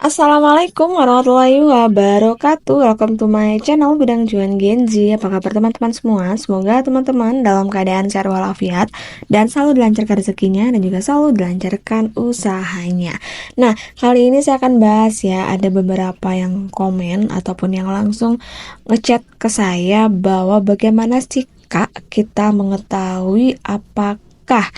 Assalamualaikum warahmatullahi wabarakatuh. Welcome to my channel Bidang Cuan Gen Z. Apa kabar teman-teman semua? Semoga teman-teman dalam keadaan sehat walafiat dan selalu dilancarkan rezekinya dan juga selalu dilancarkan usahanya. Nah, kali ini saya akan bahas ya, ada beberapa yang komen ataupun yang langsung ngechat ke saya bahwa bagaimana sih Kak kita mengetahui apakah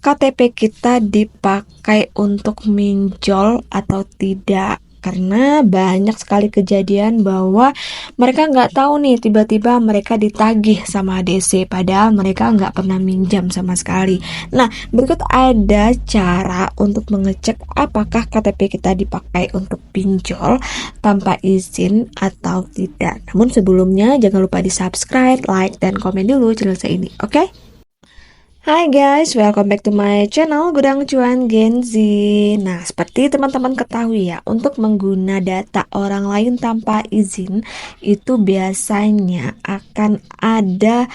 KTP kita dipakai untuk minjol atau tidak. Karena banyak sekali kejadian bahwa mereka nggak tahu nih, tiba-tiba mereka ditagih sama DC padahal mereka nggak pernah minjam sama sekali. Nah, berikut ada cara untuk mengecek apakah KTP kita dipakai untuk pinjol tanpa izin atau tidak. Namun sebelumnya jangan lupa di subscribe, like, dan komen dulu channel saya ini, oke? Hai guys, welcome back to my channel Gudang Cuan Gen Z. Nah, seperti teman-teman ketahui ya, untuk mengguna data orang lain tanpa izin itu biasanya akan ada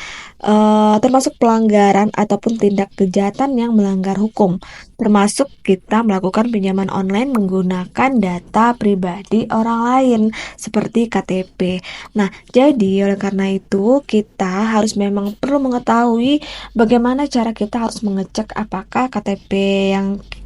termasuk pelanggaran ataupun tindak kejahatan yang melanggar hukum, termasuk kita melakukan pinjaman online menggunakan data pribadi orang lain seperti KTP. Nah, jadi oleh karena itu kita harus memang perlu mengetahui bagaimana cara kita harus mengecek apakah KTP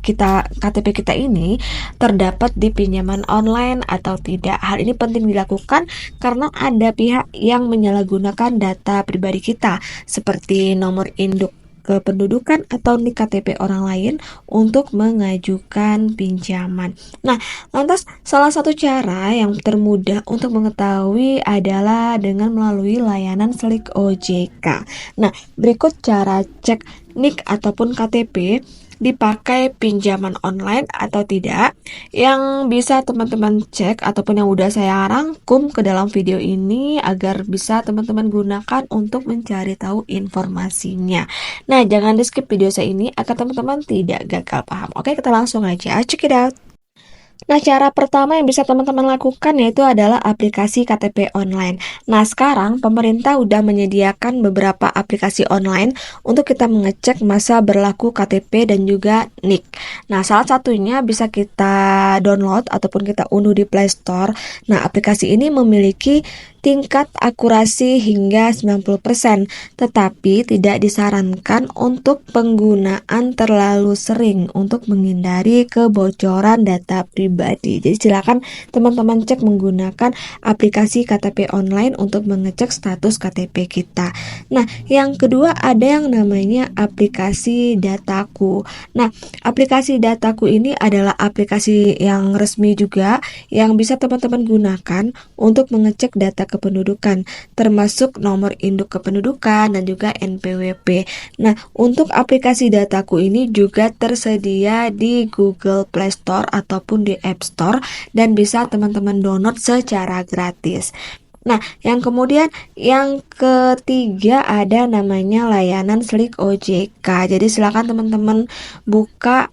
kita ini terdapat di pinjaman online atau tidak. Hal ini penting dilakukan karena ada pihak yang menyalahgunakan data pribadi kita seperti nomor induk kependudukan atau nik KTP orang lain untuk mengajukan pinjaman. Nah, lantas salah satu cara yang termudah untuk mengetahui adalah dengan melalui layanan Slik OJK. Nah, berikut cara cek nik ataupun KTP dipakai pinjaman online atau tidak yang bisa teman-teman cek ataupun yang udah saya rangkum ke dalam video ini agar bisa teman-teman gunakan untuk mencari tahu informasinya. Nah, jangan di skip video saya ini agar teman-teman tidak gagal paham. Oke, kita langsung aja check it out. Nah, cara pertama yang bisa teman-teman lakukan yaitu adalah aplikasi KTP online. Nah, sekarang pemerintah udah menyediakan beberapa aplikasi online untuk kita mengecek masa berlaku KTP dan juga NIK. Nah, salah satunya bisa kita download ataupun kita unduh di Play Store. Nah, aplikasi ini memiliki tingkat akurasi hingga 90%, tetapi tidak disarankan untuk penggunaan terlalu sering untuk menghindari kebocoran data pribadi. Jadi silakan teman-teman cek menggunakan aplikasi KTP online untuk mengecek status KTP kita. Nah, yang kedua ada yang namanya aplikasi Dataku. Nah, aplikasi Dataku ini adalah aplikasi yang resmi juga yang bisa teman-teman gunakan untuk mengecek data kependudukan, termasuk nomor induk kependudukan dan juga NPWP. Nah, untuk aplikasi Dataku ini juga tersedia di Google Play Store ataupun di App Store dan bisa teman-teman download secara gratis. Nah, yang ketiga ada namanya layanan Slik OJK. Jadi silakan teman-teman buka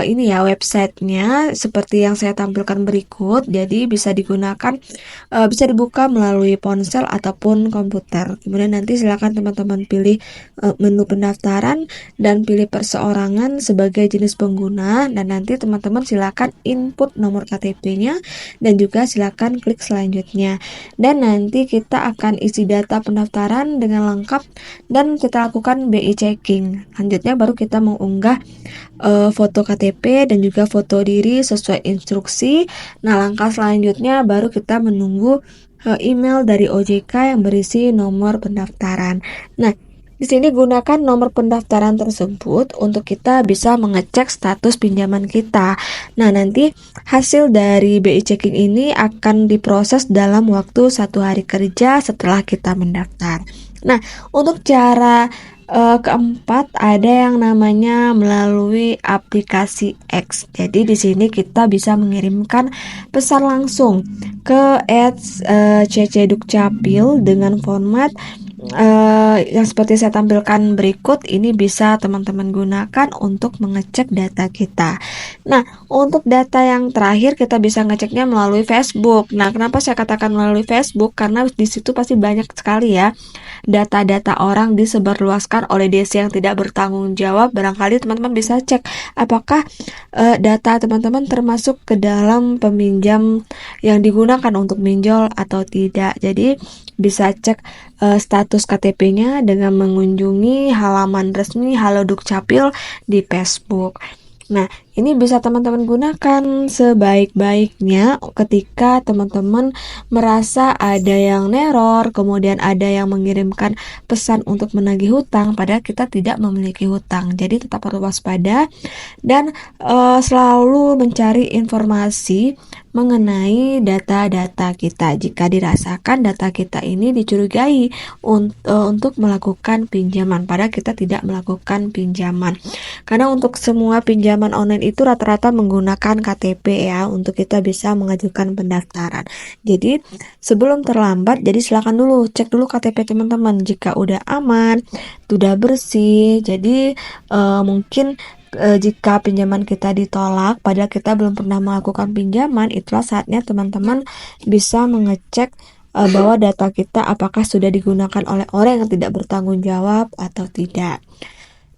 ini ya websitenya seperti yang saya tampilkan berikut. Jadi bisa digunakan, bisa dibuka melalui ponsel ataupun komputer. Kemudian nanti silakan teman-teman pilih menu pendaftaran dan pilih perseorangan sebagai jenis pengguna, dan nanti teman-teman silakan input nomor KTP-nya dan juga silakan klik selanjutnya. Dan nanti kita akan isi data pendaftaran dengan lengkap dan kita lakukan BI checking. Selanjutnya baru kita mengunggah foto KTP dan juga foto diri sesuai instruksi. Nah, langkah selanjutnya baru kita menunggu email dari OJK yang berisi nomor pendaftaran. Nah, di sini gunakan nomor pendaftaran tersebut untuk kita bisa mengecek status pinjaman kita. Nah, nanti hasil dari BI checking ini akan diproses dalam waktu 1 hari kerja setelah kita mendaftar. Nah, untuk cara keempat ada yang namanya melalui aplikasi X. Jadi di sini kita bisa mengirimkan pesan langsung ke @ccdukcapil dengan format yang seperti saya tampilkan berikut ini bisa teman-teman gunakan untuk mengecek data kita. Nah, untuk data yang terakhir kita bisa ngeceknya melalui Facebook. Nah, kenapa saya katakan melalui Facebook? Karena di situ pasti banyak sekali ya data-data orang disebarluaskan oleh desi yang tidak bertanggung jawab. Barangkali teman-teman bisa cek apakah data teman-teman termasuk ke dalam peminjam yang digunakan untuk minjol atau tidak. Jadi bisa cek status KTP-nya dengan mengunjungi halaman resmi Halo Dukcapil di Facebook. Nah, ini bisa teman-teman gunakan sebaik-baiknya ketika teman-teman merasa ada yang neror, kemudian ada yang mengirimkan pesan untuk menagih hutang, padahal kita tidak memiliki hutang. Jadi tetap harus waspada dan selalu mencari informasi mengenai data-data kita jika dirasakan data kita ini dicurigai untuk melakukan pinjaman, padahal kita tidak melakukan pinjaman. Karena untuk semua pinjaman online itu rata-rata menggunakan KTP ya, untuk kita bisa mengajukan pendaftaran. Jadi sebelum terlambat, jadi silakan dulu cek dulu KTP teman-teman. Jika udah aman, sudah bersih, jadi mungkin jika pinjaman kita ditolak padahal kita belum pernah melakukan pinjaman, itulah saatnya teman-teman bisa mengecek bahwa data kita apakah sudah digunakan oleh orang yang tidak bertanggung jawab atau tidak.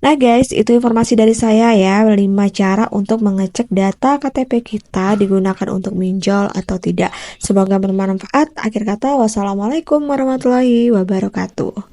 Nah guys, itu informasi dari saya ya, 5 cara untuk mengecek data KTP kita digunakan untuk minjol atau tidak. Semoga bermanfaat. Akhir kata, wassalamualaikum warahmatullahi wabarakatuh.